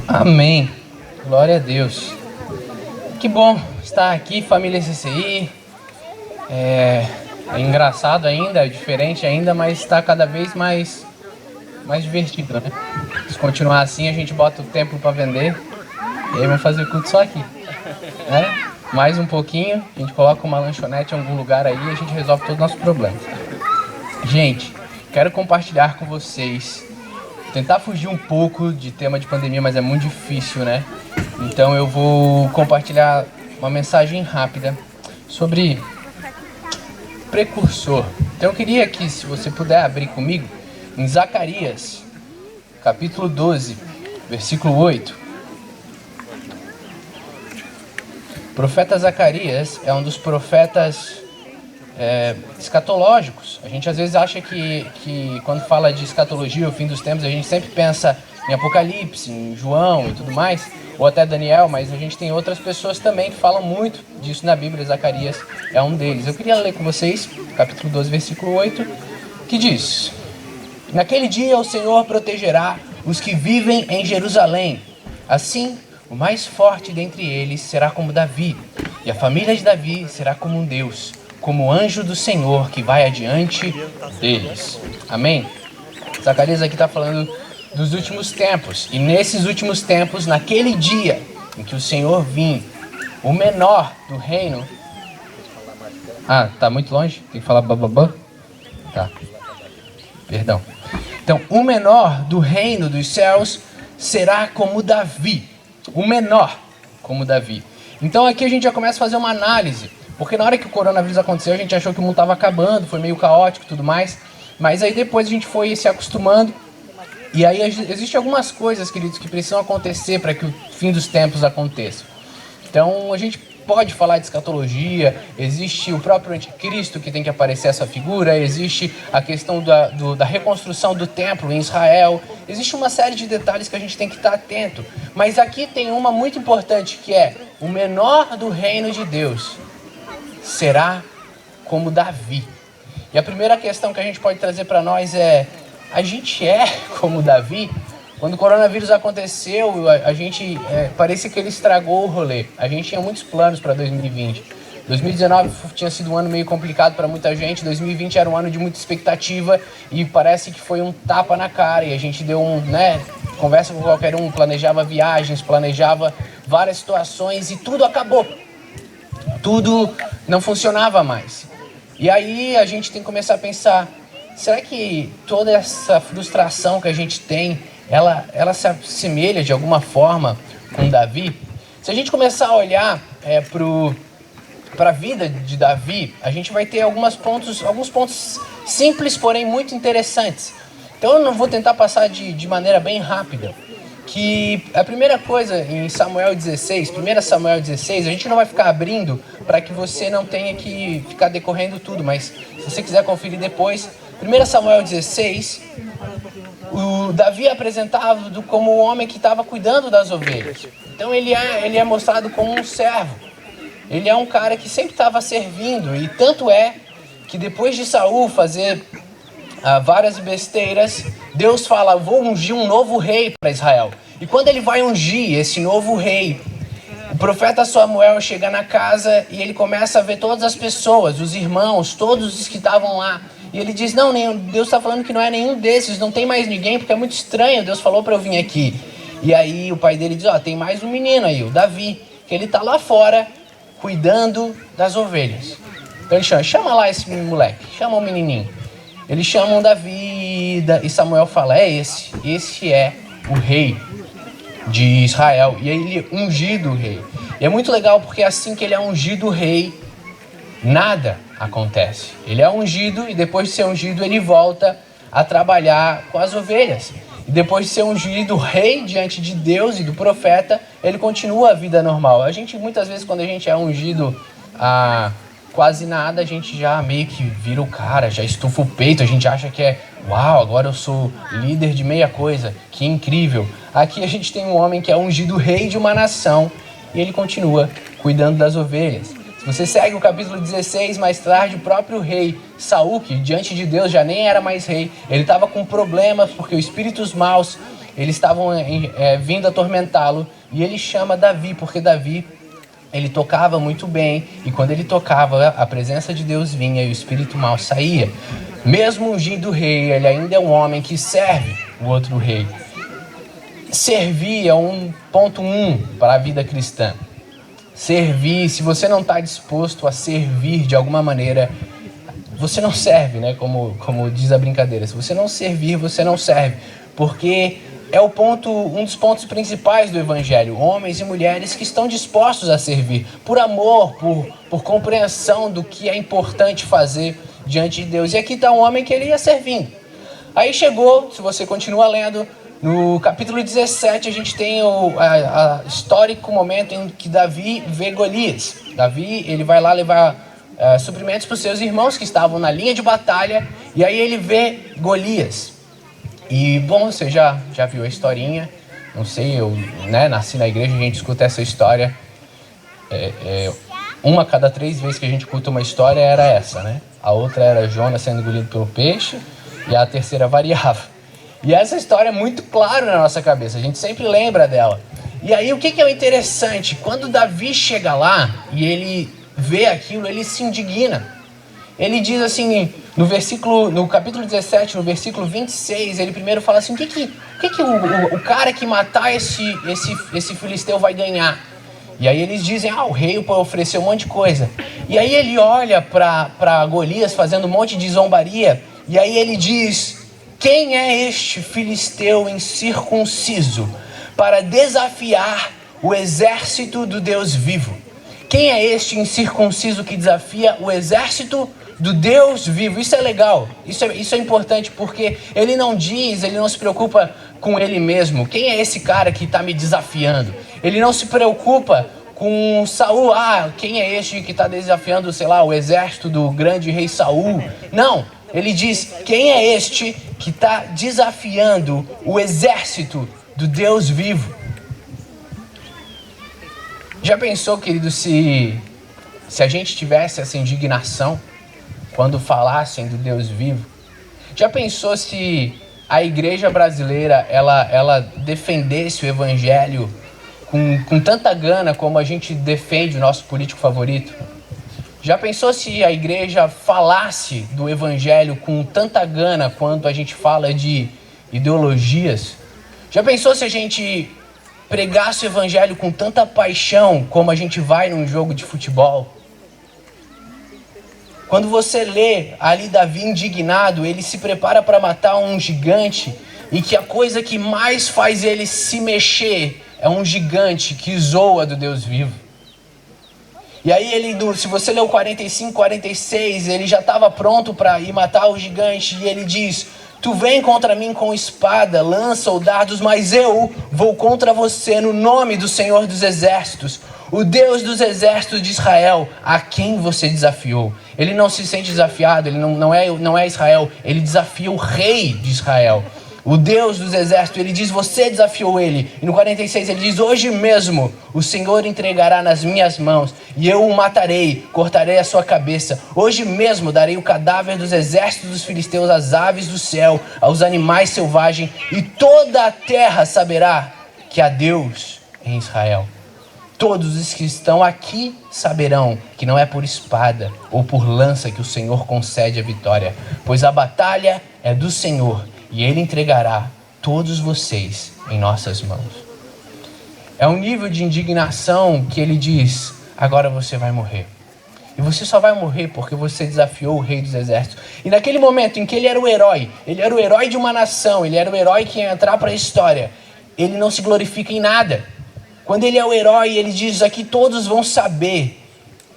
Amém. Glória a Deus. Que bom estar aqui, família CCI. É engraçado ainda, é diferente ainda, mas está cada vez mais divertido, né? Se continuar assim, a gente bota o templo para vender e aí vamos fazer o culto só aqui, né? Mais um pouquinho, a gente coloca uma lanchonete em algum lugar aí e a gente resolve todos os nossos problemas. Gente, quero compartilhar com vocês, tentar fugir um pouco de tema de pandemia, mas é muito difícil, né? Então eu vou compartilhar uma mensagem rápida sobre precursor. Então eu queria que, se você puder abrir comigo, em Zacarias, capítulo 12, versículo 8. O profeta Zacarias é um dos profetas escatológicos. A gente às vezes acha que quando fala de escatologia, o fim dos tempos, a gente sempre pensa em Apocalipse, em João e tudo mais, ou até Daniel, mas a gente tem outras pessoas também que falam muito disso na Bíblia. Zacarias é um deles. Eu queria ler com vocês, capítulo 12, versículo 8, que diz: Naquele dia o Senhor protegerá os que vivem em Jerusalém. Assim, o mais forte dentre eles será como Davi, e a família de Davi será como um Deus, como o anjo do Senhor que vai adiante deles. Amém? Zacarias aqui está falando dos últimos tempos. E nesses últimos tempos, naquele dia em que o Senhor vir, o menor do reino... Ah, tá muito longe? Tem que falar bababã? Tá. Perdão. Então, o menor do reino dos céus será como Davi. O menor como Davi. Então aqui a gente já começa a fazer uma análise. Porque na hora que o coronavírus aconteceu, a gente achou que o mundo estava acabando, foi meio caótico e tudo mais. Mas aí depois a gente foi se acostumando. E aí existem algumas coisas, queridos, que precisam acontecer para que o fim dos tempos aconteça. Então a gente pode falar de escatologia, existe o próprio anticristo que tem que aparecer essa figura, existe a questão da reconstrução do templo em Israel, existe uma série de detalhes que a gente tem que estar atento. Mas aqui tem uma muito importante, que é: o menor do reino de Deus será como Davi. E a primeira questão que a gente pode trazer para nós é: a gente é como Davi? Quando o coronavírus aconteceu, a gente parecia que ele estragou o rolê. A gente tinha muitos planos para 2020. 2019 tinha sido um ano meio complicado para muita gente. 2020 era um ano de muita expectativa e parece que foi um tapa na cara. E a gente deu conversa com qualquer um, planejava viagens, planejava várias situações e tudo acabou. Tudo não funcionava mais. E aí a gente tem que começar a pensar: será que toda essa frustração que a gente tem, ela se assemelha de alguma forma com Davi? Se a gente começar a olhar para a vida de Davi, a gente vai ter alguns pontos simples, porém muito interessantes. Então eu não vou tentar passar de maneira bem rápida. Que a primeira coisa em Samuel 16, 1 Samuel 16, a gente não vai ficar abrindo para que você não tenha que ficar decorrendo tudo, mas se você quiser conferir depois, 1 Samuel 16, o Davi é apresentado como o homem que estava cuidando das ovelhas. Então ele é mostrado como um servo. Ele é um cara que sempre estava servindo, e tanto é que depois de Saul fazer várias besteiras, Deus fala: vou ungir um novo rei para Israel. E quando ele vai ungir esse novo rei, o profeta Samuel chega na casa e ele começa a ver todas as pessoas, os irmãos, todos os que estavam lá. E ele diz: não, Deus está falando que não é nenhum desses, não tem mais ninguém, porque é muito estranho, Deus falou para eu vir aqui. E aí o pai dele diz: tem mais um menino aí, o Davi, que ele está lá fora cuidando das ovelhas. Então ele chama lá esse moleque, chama o menininho. Eles chamam Davi e Samuel fala: esse é o rei de Israel. E aí ele é ungido rei. E é muito legal porque assim que ele é ungido rei, nada acontece. Ele é ungido e depois de ser ungido ele volta a trabalhar com as ovelhas. E depois de ser ungido rei diante de Deus e do profeta, ele continua a vida normal. A gente muitas vezes, quando a gente é ungido quase nada, a gente já meio que vira o cara, já estufa o peito, a gente acha que uau, agora eu sou líder de meia coisa, que incrível. Aqui a gente tem um homem que é ungido rei de uma nação e ele continua cuidando das ovelhas. Se você segue o capítulo 16, mais tarde, o próprio rei Saul, que diante de Deus já nem era mais rei, ele estava com problemas porque os espíritos maus eles estavam vindo atormentá-lo, e ele chama Davi, porque Davi, ele tocava muito bem, e quando ele tocava, a presença de Deus vinha e o espírito mau saía. Mesmo ungindo o rei, ele ainda é um homem que serve o outro rei. Servir é um ponto para a vida cristã. Servir, se você não está disposto a servir de alguma maneira, você não serve, né? Como diz a brincadeira. Se você não servir, você não serve. Porque é um dos pontos principais do evangelho. Homens e mulheres que estão dispostos a servir. Por amor, por compreensão do que é importante fazer diante de Deus. E aqui está um homem que ele ia servindo. Aí chegou, se você continua lendo, no capítulo 17 a gente tem o histórico momento em que Davi vê Golias. Davi, ele vai lá levar suprimentos para os seus irmãos que estavam na linha de batalha, e aí ele vê Golias. E bom, você já viu a historinha, não sei, eu nasci na igreja, a gente escuta essa história, uma a cada 3 vezes que a gente escuta uma história era essa, né? A outra era Jonas sendo engolido pelo peixe, e a terceira variava. E essa história é muito clara na nossa cabeça, a gente sempre lembra dela. E aí o que é interessante? Quando Davi chega lá e ele vê aquilo, ele se indigna. Ele diz assim, no capítulo 17, no versículo 26, ele primeiro fala assim, o que o cara que matar esse filisteu vai ganhar? E aí eles dizem, o rei ofereceu um monte de coisa. E aí ele olha para Golias fazendo um monte de zombaria, e aí ele diz, quem é este filisteu incircunciso para desafiar o exército do Deus vivo? Quem é este incircunciso que desafia o exército do Deus vivo? Isso é legal, isso é importante, porque ele não se preocupa com ele mesmo. Quem é esse cara que está me desafiando? Ele não se preocupa com Saul. Quem é este que está desafiando, o exército do grande rei Saul? Não, ele diz, quem é este que está desafiando o exército do Deus vivo? Já pensou, querido, se a gente tivesse essa indignação quando falassem do Deus vivo? Já pensou se a igreja brasileira ela defendesse o evangelho com tanta gana como a gente defende o nosso político favorito? Já pensou se a igreja falasse do evangelho com tanta gana quanto a gente fala de ideologias? Já pensou se a gente pregasse o evangelho com tanta paixão como a gente vai num jogo de futebol? Quando você lê ali Davi indignado, ele se prepara para matar um gigante, e que a coisa que mais faz ele se mexer é um gigante que zoa do Deus vivo. E aí se você ler o 45, 46, ele já estava pronto para ir matar o gigante, e ele diz, tu vem contra mim com espada, lança ou dardos, mas eu vou contra você no nome do Senhor dos Exércitos, o Deus dos exércitos de Israel, a quem você desafiou. Ele não se sente desafiado, ele não é Israel, ele desafia o rei de Israel, o Deus dos exércitos. Ele diz, você desafiou ele. E no 46 ele diz, hoje mesmo o Senhor entregará nas minhas mãos, e eu o matarei, cortarei a sua cabeça. Hoje mesmo darei o cadáver dos exércitos dos filisteus às aves do céu, aos animais selvagens, e toda a terra saberá que há Deus em Israel. Todos os que estão aqui saberão que não é por espada ou por lança que o Senhor concede a vitória, pois a batalha é do Senhor, e Ele entregará todos vocês em nossas mãos. É um nível de indignação que ele diz, agora você vai morrer. E você só vai morrer porque você desafiou o rei dos exércitos. E naquele momento em que ele era o herói de uma nação, ele era o herói que ia entrar para a história, ele não se glorifica em nada. Quando ele é o herói, ele diz aqui, todos vão saber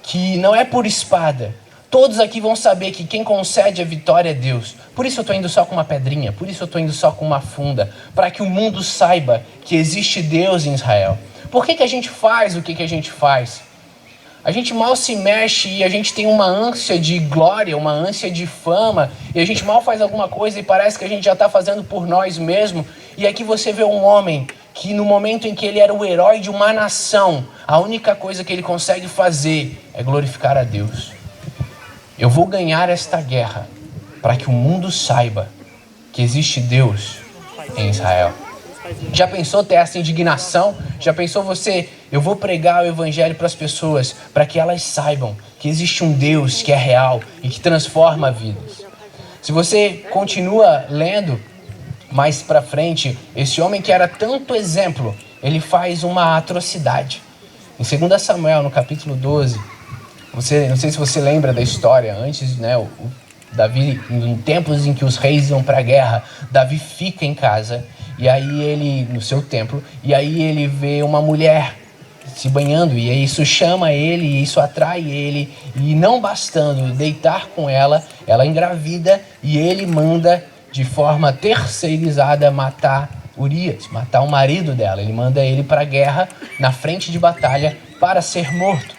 que não é por espada. Todos aqui vão saber que quem concede a vitória é Deus. Por isso eu estou indo só com uma pedrinha, por isso eu estou indo só com uma funda, para que o mundo saiba que existe Deus em Israel. Por que a gente faz o que a gente faz? A gente mal se mexe e a gente tem uma ânsia de glória, uma ânsia de fama, e a gente mal faz alguma coisa e parece que a gente já está fazendo por nós mesmos. E aqui você vê um homem que no momento em que ele era o herói de uma nação, a única coisa que ele consegue fazer é glorificar a Deus. Eu vou ganhar esta guerra para que o mundo saiba que existe Deus em Israel. Já pensou ter essa indignação? Já pensou você, eu vou pregar o evangelho para as pessoas, para que elas saibam que existe um Deus que é real e que transforma vidas. Se você continua lendo mais para frente, esse homem que era tanto exemplo, ele faz uma atrocidade. Em 2 Samuel, no capítulo 12, não sei se você lembra da história, antes, né, Davi, em tempos em que os reis iam para a guerra, Davi fica em casa, e aí ele, no seu templo, e aí ele vê uma mulher se banhando, e aí isso chama ele, e isso atrai ele, e não bastando deitar com ela, ela engravida, e ele manda, de forma terceirizada, matar Urias, matar o marido dela. Ele manda ele para a guerra, na frente de batalha, para ser morto.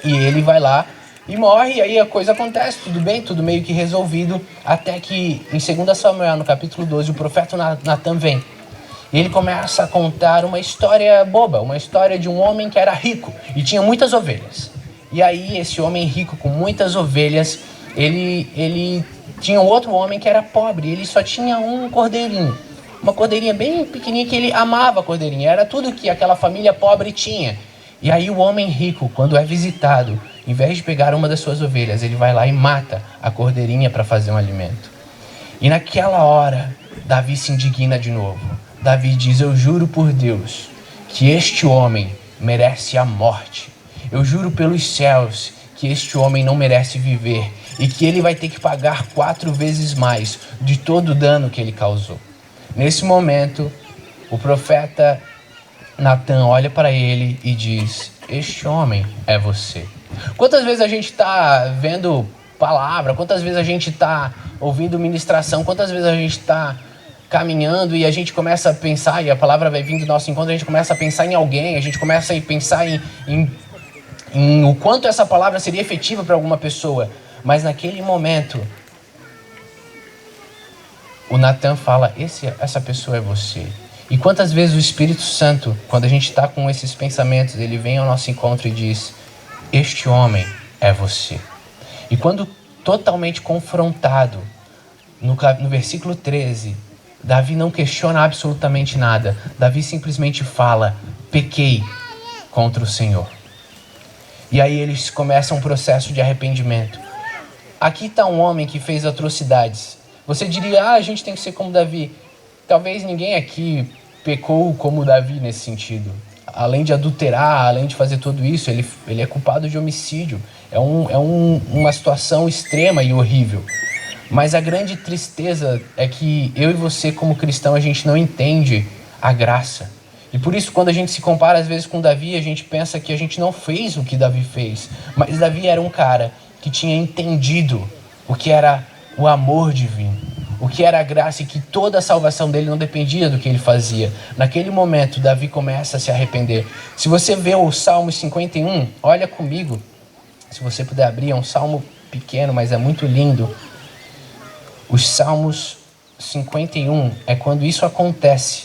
E ele vai lá e morre, e aí a coisa acontece, tudo bem, tudo meio que resolvido, até que em 2 Samuel, no capítulo 12, o profeta Natan vem. E ele começa a contar uma história boba, uma história de um homem que era rico e tinha muitas ovelhas. E aí esse homem rico com muitas ovelhas, ele tinha um outro homem que era pobre, ele só tinha um cordeirinho. Uma cordeirinha bem pequenininha, que ele amava a cordeirinha, era tudo que aquela família pobre tinha. E aí o homem rico, quando é visitado, em vez de pegar uma das suas ovelhas, ele vai lá e mata a cordeirinha para fazer um alimento. E naquela hora, Davi se indigna de novo. Davi diz: eu juro por Deus que este homem merece a morte. Eu juro pelos céus que este homem não merece viver e que ele vai ter que pagar 4 vezes mais de todo o dano que ele causou. Nesse momento, o profeta Natan olha para ele e diz: este homem é você. Quantas vezes a gente está vendo palavra, quantas vezes a gente está ouvindo ministração, quantas vezes a gente está caminhando e a gente começa a pensar, e a palavra vai vindo do nosso encontro, a gente começa a pensar em alguém, a gente começa a pensar em o quanto essa palavra seria efetiva para alguma pessoa. Mas naquele momento, o Natan fala: essa pessoa é você. E quantas vezes o Espírito Santo, quando a gente está com esses pensamentos, ele vem ao nosso encontro e diz: este homem é você. E quando totalmente confrontado, no versículo 13, Davi não questiona absolutamente nada. Davi simplesmente fala: pequei contra o Senhor. E aí eles começam um processo de arrependimento. Aqui está um homem que fez atrocidades. Você diria: a gente tem que ser como Davi. Talvez ninguém aqui pecou como Davi nesse sentido. Além de adulterar, além de fazer tudo isso, ele é culpado de homicídio. É uma situação extrema e horrível. Mas a grande tristeza é que eu e você, como cristão, a gente não entende a graça. E por isso, quando a gente se compara às vezes com Davi, a gente pensa que a gente não fez o que Davi fez. Mas Davi era um cara que tinha entendido o que era o amor divino, o que era a graça, e que toda a salvação dele não dependia do que ele fazia. Naquele momento, Davi começa a se arrepender. Se você vê o Salmo 51, olha comigo. Se você puder abrir, é um salmo pequeno, mas é muito lindo. Os Salmos 51 é quando isso acontece.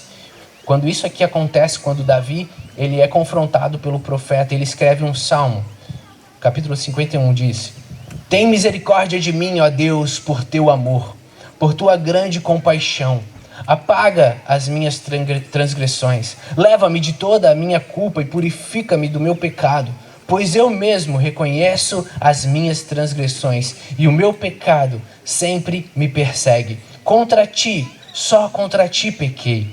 Quando isso aqui acontece, quando Davi ele é confrontado pelo profeta, ele escreve um salmo. Capítulo 51 diz: tem misericórdia de mim, ó Deus, por teu amor, por tua grande compaixão. Apaga as minhas transgressões. Leva-me de toda a minha culpa e purifica-me do meu pecado. Pois eu mesmo reconheço as minhas transgressões e o meu pecado sempre me persegue. Contra ti, só contra ti pequei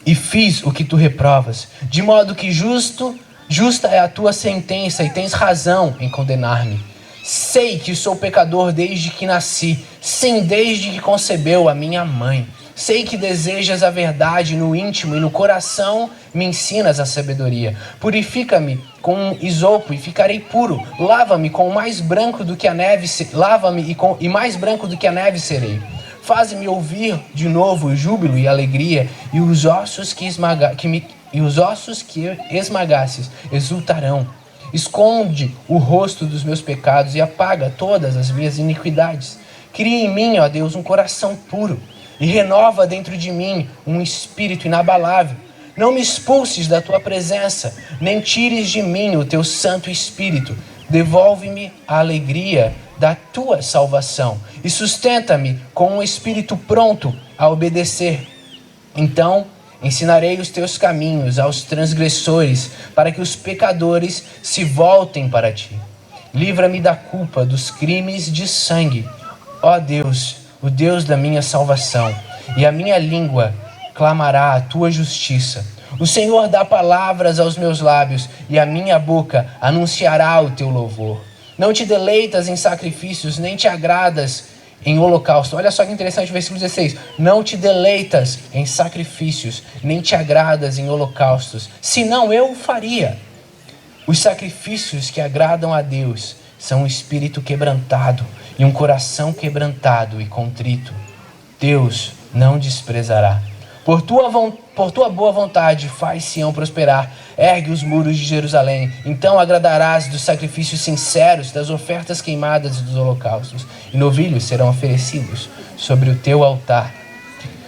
e fiz o que tu reprovas, de modo que justa é a tua sentença e tens razão em condenar-me. Sei que sou pecador desde que nasci, sim, desde que concebeu a minha mãe. Sei que desejas a verdade no íntimo e no coração me ensinas a sabedoria. Purifica-me com isopo e ficarei puro. Lava-me com mais branco do que a neve, lava-me e mais branco do que a neve serei. Faz-me ouvir de novo júbilo e alegria, e os ossos que esmagasses exultarão. Esconde o rosto dos meus pecados e apaga todas as minhas iniquidades. Cria em mim, ó Deus, um coração puro e renova dentro de mim um espírito inabalável. Não me expulses da tua presença, nem tires de mim o teu Santo Espírito. Devolve-me a alegria da tua salvação e sustenta-me com um espírito pronto a obedecer. Então Ensinarei os teus caminhos aos transgressores, para que os pecadores se voltem para ti. Livra-me da culpa dos crimes de sangue, ó Deus, o Deus da minha salvação, e a minha língua clamará a tua justiça. O Senhor dá palavras aos meus lábios, e a minha boca anunciará o teu louvor. Não te deleitas em sacrifícios, nem te agradas em holocausto. Olha só que interessante, versículo 16. Não te deleitas em sacrifícios, nem te agradas em holocaustos, senão eu o faria. Os sacrifícios que agradam a Deus são um espírito quebrantado e um coração quebrantado e contrito. Deus não desprezará. Por tua boa vontade faz Sião prosperar, ergue os muros de Jerusalém. Então agradarás dos sacrifícios sinceros, das ofertas queimadas e dos holocaustos. E novilhos serão oferecidos sobre o teu altar.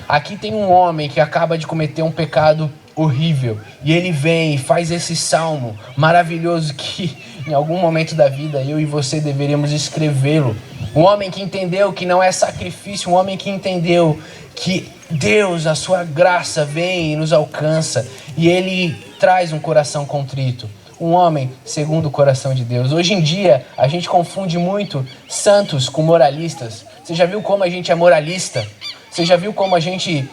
Aqui tem um homem que acaba de cometer um pecado horrível. E ele vem e faz esse salmo maravilhoso que em algum momento da vida eu e você deveríamos escrevê-lo. Um homem que entendeu que não é sacrifício, um homem que entendeu que Deus, a sua graça vem e nos alcança. E ele traz um coração contrito. Um homem segundo o coração de Deus. Hoje em dia a gente confunde muito santos com moralistas. Você já viu como a gente é moralista? Você já viu como a gente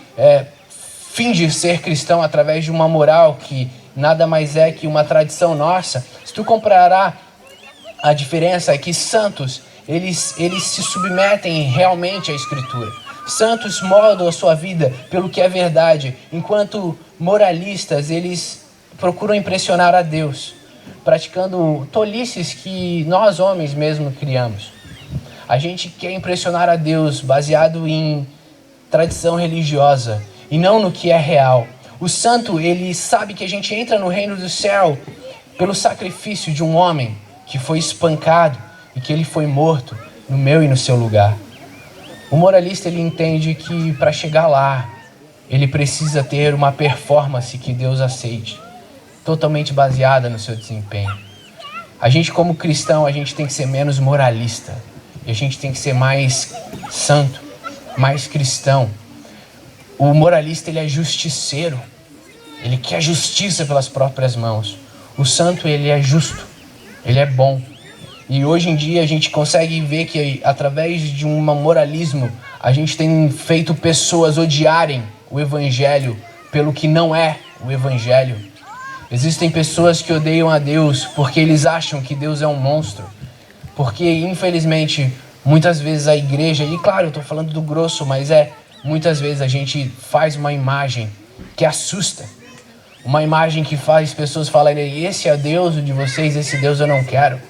finge ser cristão através de uma moral que nada mais é que uma tradição nossa? Se tu comparará, a diferença é que santos, eles se submetem realmente à Escritura. Santos moldam a sua vida pelo que é verdade, enquanto moralistas, eles procuram impressionar a Deus, praticando tolices que nós homens mesmo criamos. A gente quer impressionar a Deus baseado em tradição religiosa e não no que é real. O santo, ele sabe que a gente entra no reino do céu pelo sacrifício de um homem que foi espancado e que ele foi morto no meu e no seu lugar. O moralista, ele entende que para chegar lá, ele precisa ter uma performance que Deus aceite, totalmente baseada no seu desempenho. A gente, como cristão, a gente tem que ser menos moralista. E a gente tem que ser mais santo, mais cristão. O moralista, ele é justiceiro. Ele quer justiça pelas próprias mãos. O santo, ele é justo. Ele é bom. E hoje em dia a gente consegue ver que através de um moralismo a gente tem feito pessoas odiarem o evangelho pelo que não é o evangelho. Existem pessoas que odeiam a Deus porque eles acham que Deus é um monstro. Porque infelizmente muitas vezes a igreja, e claro, eu estou falando do grosso, mas muitas vezes a gente faz uma imagem que assusta. Uma imagem que faz pessoas falarem: esse é Deus de vocês, esse Deus eu não quero.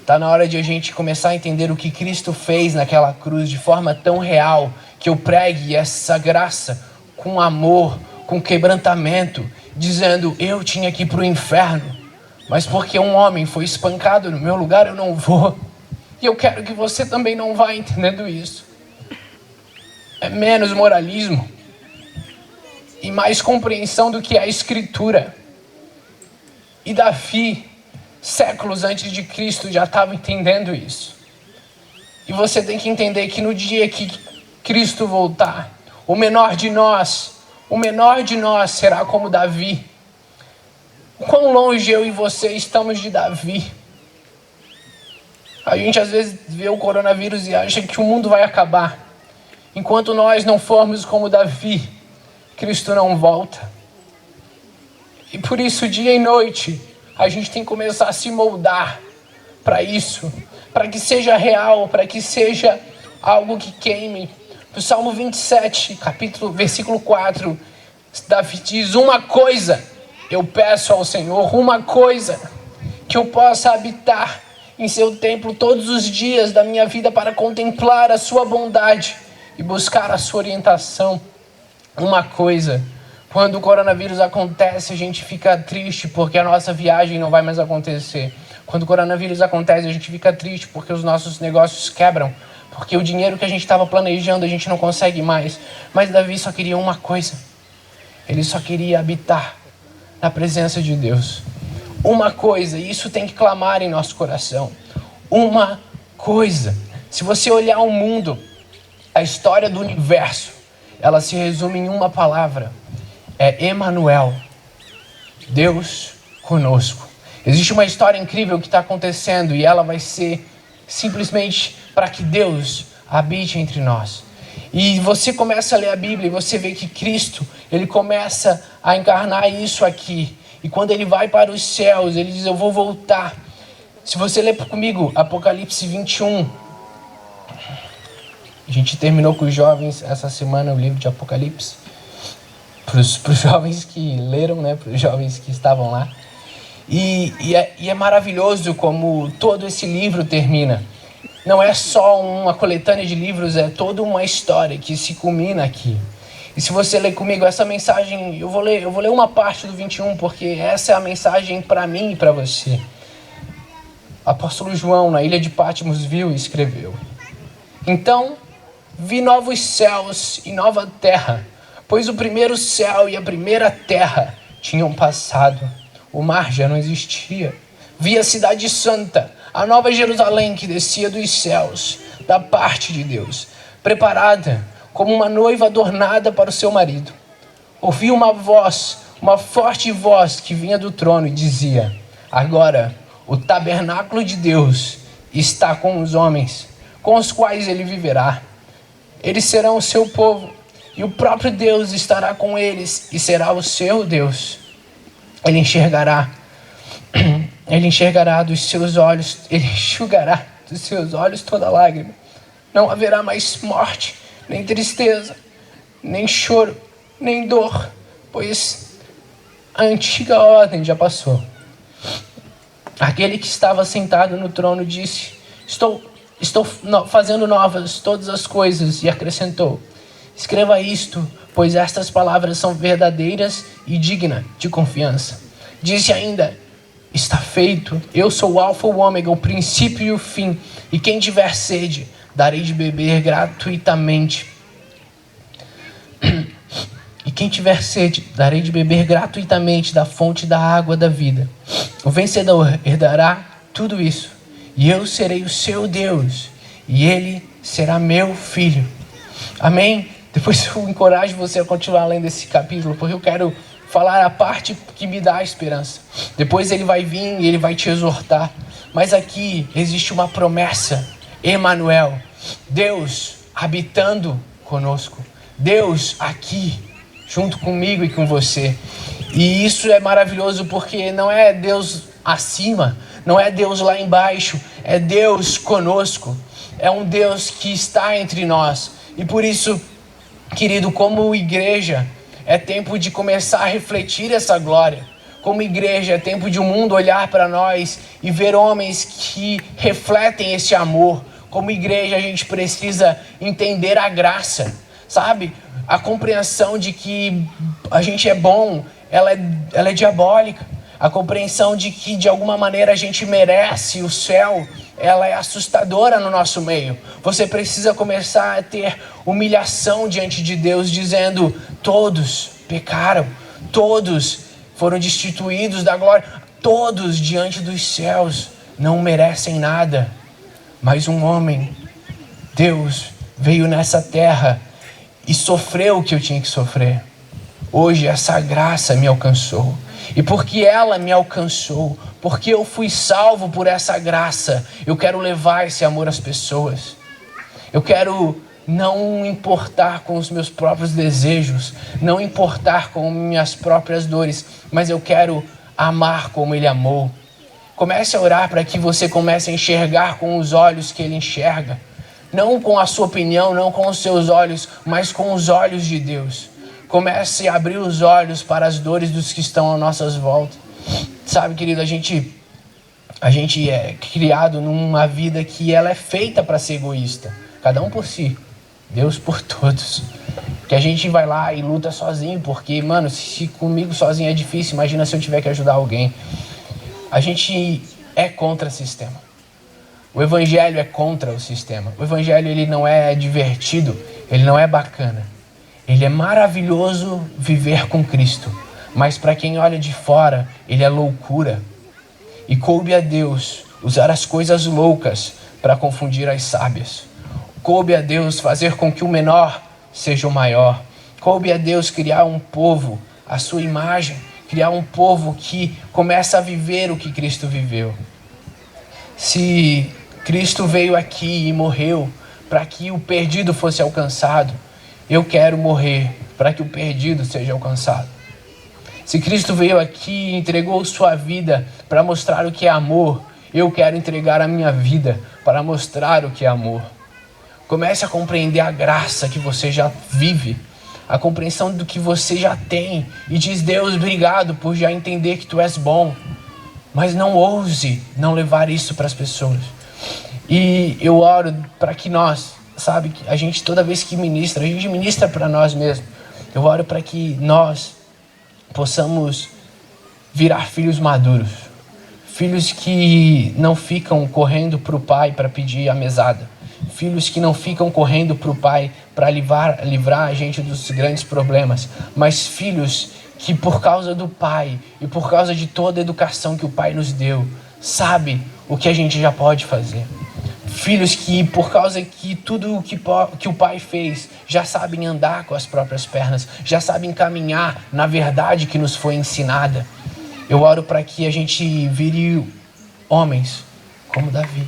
Está na hora de a gente começar a entender o que Cristo fez naquela cruz de forma tão real, que eu pregue essa graça com amor, com quebrantamento, dizendo: eu tinha que ir para o inferno, mas porque um homem foi espancado no meu lugar, eu não vou. E eu quero que você também não vá entendendo isso. É menos moralismo e mais compreensão do que é a Escritura. E Davi, séculos antes de Cristo, já estava entendendo isso. E você tem que entender que no dia que Cristo voltar, o menor de nós será como Davi. Quão longe eu e você estamos de Davi? A gente às vezes vê o coronavírus e acha que o mundo vai acabar. Enquanto nós não formos como Davi, Cristo não volta. E por isso, dia e noite, a gente tem que começar a se moldar para isso, para que seja real, para que seja algo que queime. No Salmo 27, versículo 4, Davi diz: uma coisa eu peço ao Senhor, uma coisa, que eu possa habitar em seu templo todos os dias da minha vida para contemplar a sua bondade e buscar a sua orientação. Uma coisa. Quando o coronavírus acontece, a gente fica triste porque a nossa viagem não vai mais acontecer. Quando o coronavírus acontece, a gente fica triste porque os nossos negócios quebram, porque o dinheiro que a gente estava planejando a gente não consegue mais. Mas Davi só queria uma coisa. Ele só queria habitar na presença de Deus. Uma coisa, e isso tem que clamar em nosso coração. Uma coisa. Se você olhar o mundo, a história do universo, ela se resume em uma palavra. é Emanuel, Deus conosco. Existe uma história incrível que está acontecendo e ela vai ser simplesmente para que Deus habite entre nós. E você começa a ler a Bíblia e você vê que Cristo, ele começa a encarnar isso aqui. E quando ele vai para os céus, ele diz, eu vou voltar. Se você ler comigo, Apocalipse 21. A gente terminou com os jovens essa semana o livro de Apocalipse. Para os jovens que leram, né? Para os jovens que estavam lá. E é maravilhoso como todo esse livro termina. Não é só uma coletânea de livros, é toda uma história que se culmina aqui. E se você ler comigo essa mensagem, eu vou ler uma parte do 21, porque essa é a mensagem para mim e para você. Apóstolo João, na ilha de Patmos, viu e escreveu: então vi novos céus e nova terra, pois o primeiro céu e a primeira terra tinham passado. O mar já não existia. Vi a cidade santa, a nova Jerusalém que descia dos céus, da parte de Deus, preparada como uma noiva adornada para o seu marido. Ouvi uma voz, uma forte voz que vinha do trono e dizia: agora o tabernáculo de Deus está com os homens, com os quais ele viverá. Eles serão o seu povo, e o próprio Deus estará com eles e será o seu Deus. Ele enxugará dos seus olhos, ele enxugará dos seus olhos toda lágrima. Não haverá mais morte, nem tristeza, nem choro, nem dor, pois a antiga ordem já passou. Aquele que estava sentado no trono disse: Estou fazendo novas todas as coisas, e acrescentou: escreva isto, pois estas palavras são verdadeiras e dignas de confiança. Disse ainda: está feito, eu sou o alfa e o ômega, o princípio e o fim, e quem tiver sede, darei de beber gratuitamente. E quem tiver sede, darei de beber gratuitamente da fonte da água da vida. O vencedor herdará tudo isso, e eu serei o seu Deus, e ele será meu filho. Amém? Depois eu encorajo você a continuar lendo esse capítulo, porque eu quero falar a parte que me dá a esperança. Depois ele vai vir e ele vai te exortar. Mas aqui existe uma promessa. Emanuel, Deus habitando conosco. Deus aqui, junto comigo e com você. E isso é maravilhoso porque não é Deus acima, não é Deus lá embaixo, é Deus conosco. É um Deus que está entre nós. E por isso, querido, como igreja, é tempo de começar a refletir essa glória. Como igreja, é tempo de o mundo olhar para nós e ver homens que refletem esse amor. Como igreja, a gente precisa entender a graça, sabe? A compreensão de que a gente é bom, ela é diabólica. A compreensão de que, de alguma maneira, a gente merece o céu, ela é assustadora no nosso meio. Você precisa começar a ter humilhação diante de Deus, dizendo: todos pecaram, todos foram destituídos da glória, todos diante dos céus não merecem nada. Mas um homem, Deus, veio nessa terra e sofreu o que eu tinha que sofrer. Hoje essa graça me alcançou. E porque ela me alcançou, porque eu fui salvo por essa graça, eu quero levar esse amor às pessoas. Eu quero não importar com os meus próprios desejos, não importar com minhas próprias dores, mas eu quero amar como Ele amou. Comece a orar para que você comece a enxergar com os olhos que Ele enxerga. Não com a sua opinião, não com os seus olhos, mas com os olhos de Deus. Comece a abrir os olhos para as dores dos que estão à nossa volta. Sabe, querido, a gente é criado numa vida que ela é feita para ser egoísta. Cada um por si, Deus por todos. Que a gente vai lá e luta sozinho, porque, mano, se comigo sozinho é difícil, imagina se eu tiver que ajudar alguém. A gente é contra o sistema. O evangelho é contra o sistema. O evangelho, ele não é divertido, ele não é bacana. Ele é maravilhoso viver com Cristo, mas para quem olha de fora, ele é loucura. E coube a Deus usar as coisas loucas para confundir as sábias. Coube a Deus fazer com que o menor seja o maior. Coube a Deus criar um povo a sua imagem, criar um povo que começa a viver o que Cristo viveu. Se Cristo veio aqui e morreu para que o perdido fosse alcançado, eu quero morrer para que o perdido seja alcançado. Se Cristo veio aqui e entregou sua vida para mostrar o que é amor, eu quero entregar a minha vida para mostrar o que é amor. Comece a compreender a graça que você já vive, a compreensão do que você já tem, e diz: Deus, obrigado por já entender que tu és bom. Mas não ouse não levar isso para as pessoas. E eu oro para que nós, sabe, que a gente toda vez que ministra, a gente ministra para nós mesmos. Eu oro para que nós possamos virar filhos maduros. Filhos que não ficam correndo para o pai para pedir a mesada. Filhos que não ficam correndo para o pai para livrar a gente dos grandes problemas. Mas filhos que por causa do pai e por causa de toda a educação que o pai nos deu, sabe o que a gente já pode fazer. Filhos que por causa que tudo o que o pai fez, já sabem andar com as próprias pernas, já sabem caminhar na verdade que nos foi ensinada. Eu oro para que a gente vire homens como Davi.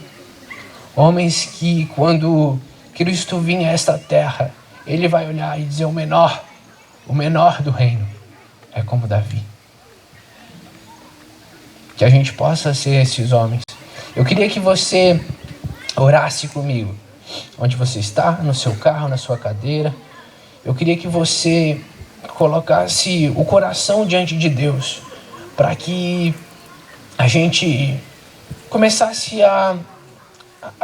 Homens que quando Cristo vir a esta terra, ele vai olhar e dizer: o menor do reino é como Davi. Que a gente possa ser esses homens. Eu queria que você orasse comigo. Onde você está, no seu carro, na sua cadeira. Eu queria que você colocasse o coração diante de Deus, para que a gente começasse a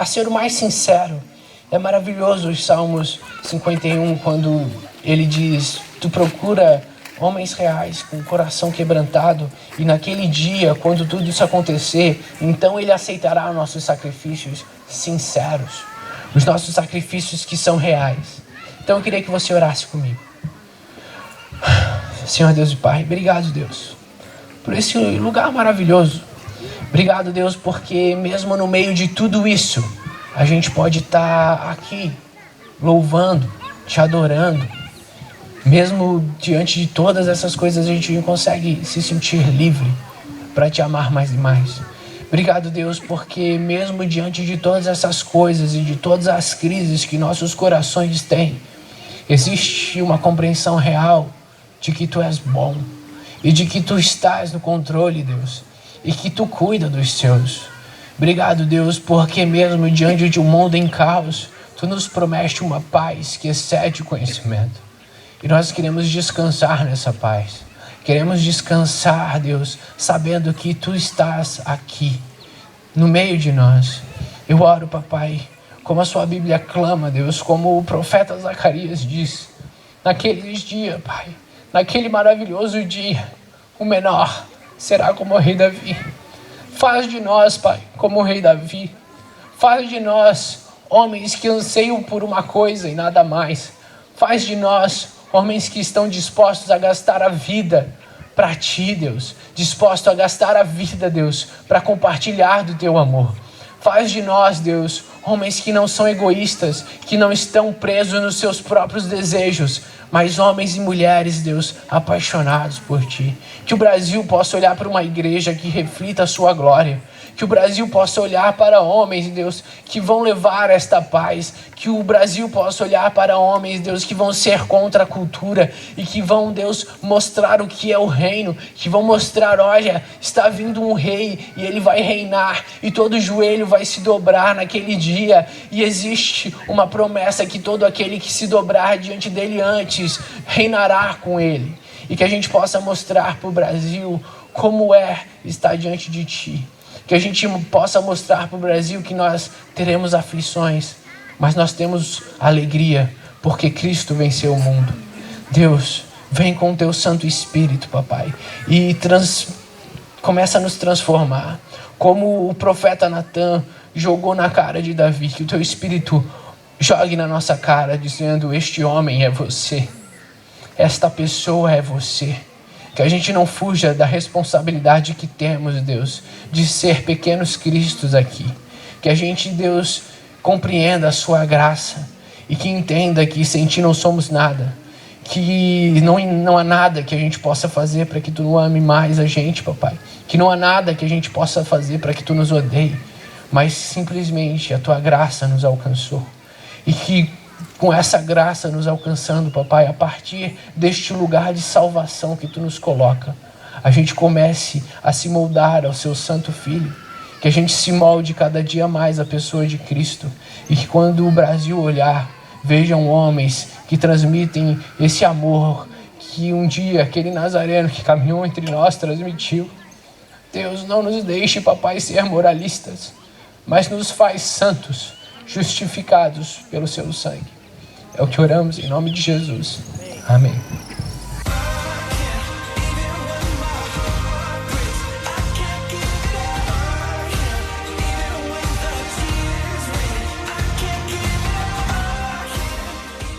ser o mais sincero. É maravilhoso os Salmos 51, quando ele diz: tu procura homens reais com o coração quebrantado, e naquele dia, quando tudo isso acontecer, então ele aceitará os nossos sacrifícios sinceros, os nossos sacrifícios que são reais. Então eu queria que você orasse comigo. Senhor Deus e Pai, obrigado, Deus, por esse lugar maravilhoso. Obrigado, Deus, porque mesmo no meio de tudo isso, a gente pode estar aqui louvando, te adorando. Mesmo diante de todas essas coisas, a gente não consegue se sentir livre para te amar mais e mais. Obrigado, Deus, porque mesmo diante de todas essas coisas e de todas as crises que nossos corações têm, existe uma compreensão real de que tu és bom e de que tu estás no controle, Deus, e que tu cuida dos seus. Obrigado, Deus, porque mesmo diante de um mundo em caos, tu nos promete uma paz que excede o conhecimento. E nós queremos descansar nessa paz. Queremos descansar, Deus, sabendo que tu estás aqui, no meio de nós. Eu oro, papai, como a sua Bíblia clama, Deus, como o profeta Zacarias diz: naqueles dias, Pai, naquele maravilhoso dia, o menor será como o rei Davi. Faz de nós, Pai, como o rei Davi. Faz de nós homens que anseiam por uma coisa e nada mais. Faz de nós homens que estão dispostos a gastar a vida para ti, Deus. Dispostos a gastar a vida, Deus, para compartilhar do teu amor. Faz de nós, Deus, homens que não são egoístas, que não estão presos nos seus próprios desejos, mas homens e mulheres, Deus, apaixonados por ti. Que o Brasil possa olhar para uma igreja que reflita a sua glória. Que o Brasil possa olhar para homens, Deus, que vão levar esta paz. Que o Brasil possa olhar para homens, Deus, que vão ser contra a cultura e que vão, Deus, mostrar o que é o reino. Que vão mostrar: olha, está vindo um rei e ele vai reinar e todo joelho vai se dobrar naquele dia. E existe uma promessa que todo aquele que se dobrar diante dele antes reinará com ele. E que a gente possa mostrar para o Brasil como é estar diante de ti. Que a gente possa mostrar para o Brasil que nós teremos aflições, mas nós temos alegria, porque Cristo venceu o mundo. Deus, vem com o teu Santo Espírito, papai, e começa a nos transformar. Como o profeta Natan jogou na cara de Davi, que o teu Espírito jogue na nossa cara, dizendo: este homem é você, esta pessoa é você. Que a gente não fuja da responsabilidade que temos, Deus, de ser pequenos cristos aqui. Que a gente, Deus, compreenda a sua graça e que entenda que sem ti não somos nada. que não há nada que a gente possa fazer para que tu não ame mais a gente, papai. Que não há nada que a gente possa fazer para que tu nos odeie, mas simplesmente a tua graça nos alcançou. E que com essa graça nos alcançando, papai, a partir deste lugar de salvação que tu nos coloca, a gente comece a se moldar ao seu santo Filho. Que a gente se molde cada dia mais à pessoa de Cristo. E que quando o Brasil olhar, vejam homens que transmitem esse amor que um dia aquele nazareno que caminhou entre nós transmitiu. Deus, não nos deixe, papai, ser moralistas, mas nos faz santos, justificados pelo seu sangue. É o que oramos em nome de Jesus. Amém.